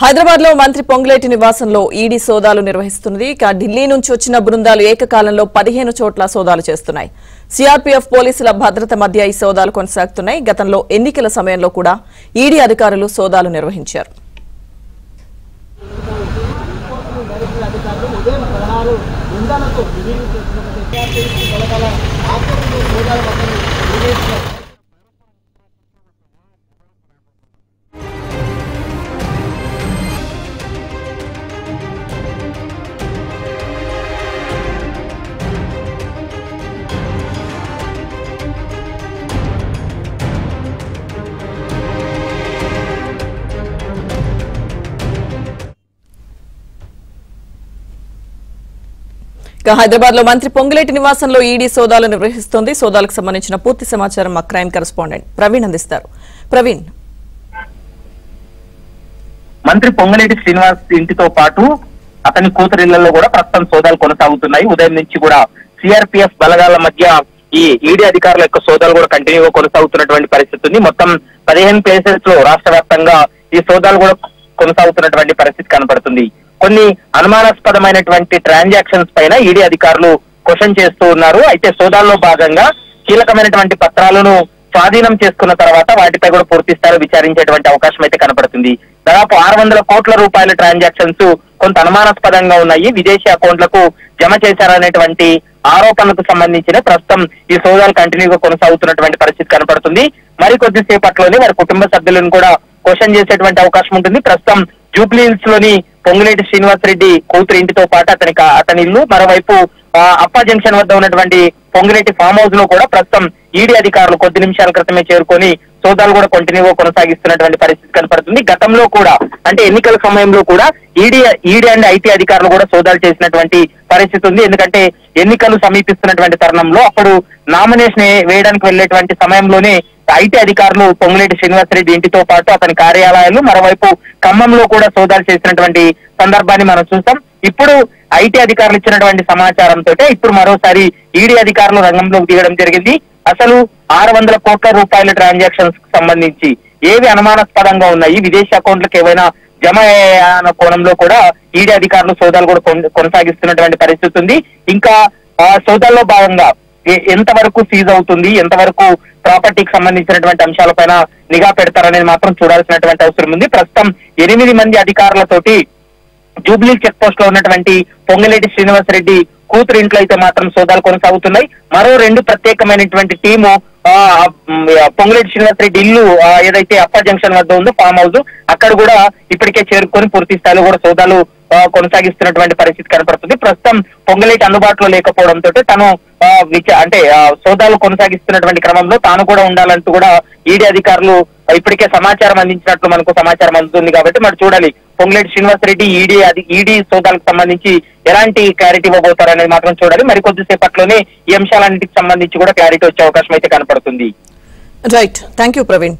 హైదరాబాద్ లో మంత్రి పొంగులేటి నివాసంలో ఈడీ సోదాలు నిర్వహిస్తున్నది. ఢిల్లీ నుంచి వచ్చిన బృందాలు ఏకకాలంలో 15 చోట్ల సోదాలు చేస్తున్నాయి. సిఆర్పీఎఫ్ పోలీసుల భద్రత మధ్య ఈ సోదాలు కొనసాగుతున్నాయి. గతంలో ఎన్నికల సమయంలో కూడా ఈడీ అధికారులు సోదాలు నిర్వహించారు. హైదరాబాద్ లో మంత్రి పొంగులేటి నివాసంలో ఈడీ సోదాలు నిర్వహిస్తోంది. సోదాలకు సంబంధించిన పూర్తి సమాచారం మా క్రైమ్ కరెస్పాండెంట్ ప్రవీణ్ అందిస్తారు. ప్రవీణ్, మంత్రి పొంగులేటి శ్రీనివాస్ ఇంటితో పాటు అతని కూతురిళ్లలో కూడా ప్రస్తుతం సోదాలు కొనసాగుతున్నాయి. ఉదయం నుంచి కూడా సిఆర్పీఎఫ్ బలగాల మధ్య ఈ ఈడీ అధికారుల యొక్క సోదాలు కూడా కంటిన్యూగా కొనసాగుతున్నటువంటి పరిస్థితి ఉంది. మొత్తం 15 ప్లేసెస్ లో రాష్ట్ర వ్యాప్తంగా ఈ సోదాలు కూడా కొనసాగుతున్నటువంటి పరిస్థితి కనపడుతుంది. కొన్ని అనుమానాస్పదమైనటువంటి ట్రాన్సాక్షన్స్ పైన ఈడీ అధికారులు క్వశ్చన్ చేస్తూ ఉన్నారు. అయితే సోదాల్లో భాగంగా కీలకమైనటువంటి పత్రాలను స్వాధీనం చేసుకున్న తర్వాత వాటిపై కూడా పూర్తి స్థాయిలో విచారించేటువంటి అవకాశం అయితే కనపడుతుంది. దాదాపు 600 కోట్ల రూపాయల ట్రాన్సాక్షన్స్ కొంత అనుమానాస్పదంగా ఉన్నాయి. విదేశీ అకౌంట్లకు జమ చేశారనేటువంటి ఆరోపణలకు సంబంధించిన ప్రస్తుతం ఈ సోదాలు కంటిన్యూగా కొనసాగుతున్నటువంటి పరిస్థితి కనపడుతుంది. మరికొద్దిసేపట్లోనే వారి కుటుంబ సభ్యులను కూడా క్వశ్చన్ చేసేటువంటి అవకాశం ఉంటుంది. ప్రస్తుతం జూబ్లీ హిల్స్ లోని పొంగులేటి శ్రీనివాస్ రెడ్డి కూతురు ఇంటితో పాటు అతని ఇల్లు, మరోవైపు అప్పా జంక్షన్ వద్ద ఉన్నటువంటి పొంగులేటి ఫామ్ హౌస్ లో కూడా ప్రస్తుతం ఈడీ అధికారులు కొద్ది నిమిషాల క్రితమే చేరుకొని సోదాలు కూడా కంటిన్యూగా కొనసాగిస్తున్నటువంటి పరిస్థితి కనపడుతుంది. గతంలో కూడా అంటే ఎన్నికల సమయంలో కూడా ఈడీ అండ్ ఐటీ అధికారులు కూడా సోదాలు చేసినటువంటి పరిస్థితి ఉంది. ఎందుకంటే ఎన్నికలు సమీపిస్తున్నటువంటి తరుణంలో అప్పుడు నామినేషన్ వేయడానికి వెళ్లేటువంటి సమయంలోనే ఐటీ అధికారులు పొంగులేటి శ్రీనివాస్ రెడ్డి ఇంటితో పాటు అతని కార్యాలయాలు, మరోవైపు ఖమ్మంలో కూడా సోదాలు చేసినటువంటి సందర్భాన్ని మనం చూస్తాం. ఇప్పుడు ఐటీ అధికారులు ఇచ్చినటువంటి సమాచారంతో ఇప్పుడు మరోసారి ఈడీ అధికారులు రంగంలోకి దిగడం జరిగింది. అసలు 600 కోట్ల రూపాయల ట్రాన్సాక్షన్స్ కు సంబంధించి ఏవి అనుమానాస్పదంగా ఉన్నాయి, విదేశీ అకౌంట్లకు ఏవైనా జమ అన్న కోణంలో కూడా ఈడీ అధికారులు సోదాలు కూడా కొనసాగిస్తున్నటువంటి పరిస్థితి ఉంది. ఇంకా సోదాల్లో భాగంగా ఎంతవరకు సీజ్ అవుతుంది, ఎంతవరకు ప్రాపర్టీకి సంబంధించినటువంటి అంశాలపైన నిఘా పెడతారనేది మాత్రం చూడాల్సినటువంటి అవసరం ఉంది. ప్రస్తుతం 8 మంది అధికారులతోటి జూబ్లీ చెక్ పోస్ట్ లో ఉన్నటువంటి పొంగులేటి శ్రీనివాస్ రెడ్డి కూతురు ఇంట్లో అయితే మాత్రం సోదాలు కొనసాగుతున్నాయి. మరో 2 ప్రత్యేకమైనటువంటి టీము పొంగులేటి శ్రీనివాస్ రెడ్డి ఇల్లు ఏదైతే అప్పా జంక్షన్ వద్ద ఉందో ఫామ్ హౌస్ అక్కడ కూడా ఇప్పటికే చేరుకొని పూర్తి స్థాయిలో కూడా సోదాలు కొనసాగిస్తున్నటువంటి పరిస్థితి కనపడుతుంది. ప్రస్తుతం పొంగులేటి అందుబాటులో లేకపోవడంతో తను సోదాలు కొనసాగిస్తున్నటువంటి క్రమంలో తాను కూడా ఉండాలంటూ కూడా ఈడీ అధికారులు ఇప్పటికే సమాచారం అందించినట్లు మనకు సమాచారం అందుతుంది. కాబట్టి మరి చూడాలి పొంగులేటి శ్రీనివాస్ రెడ్డి ఈడీ సోదాలకు సంబంధించి ఎలాంటి క్లారిటీ ఇవ్వబోతారనేది మాత్రం చూడాలి. మరి కొద్దిసేపట్లోనే ఈ అంశాలన్నిటికి సంబంధించి కూడా క్లారిటీ వచ్చే అవకాశం అయితే కనపడుతుంది. Right, thank you Praveen.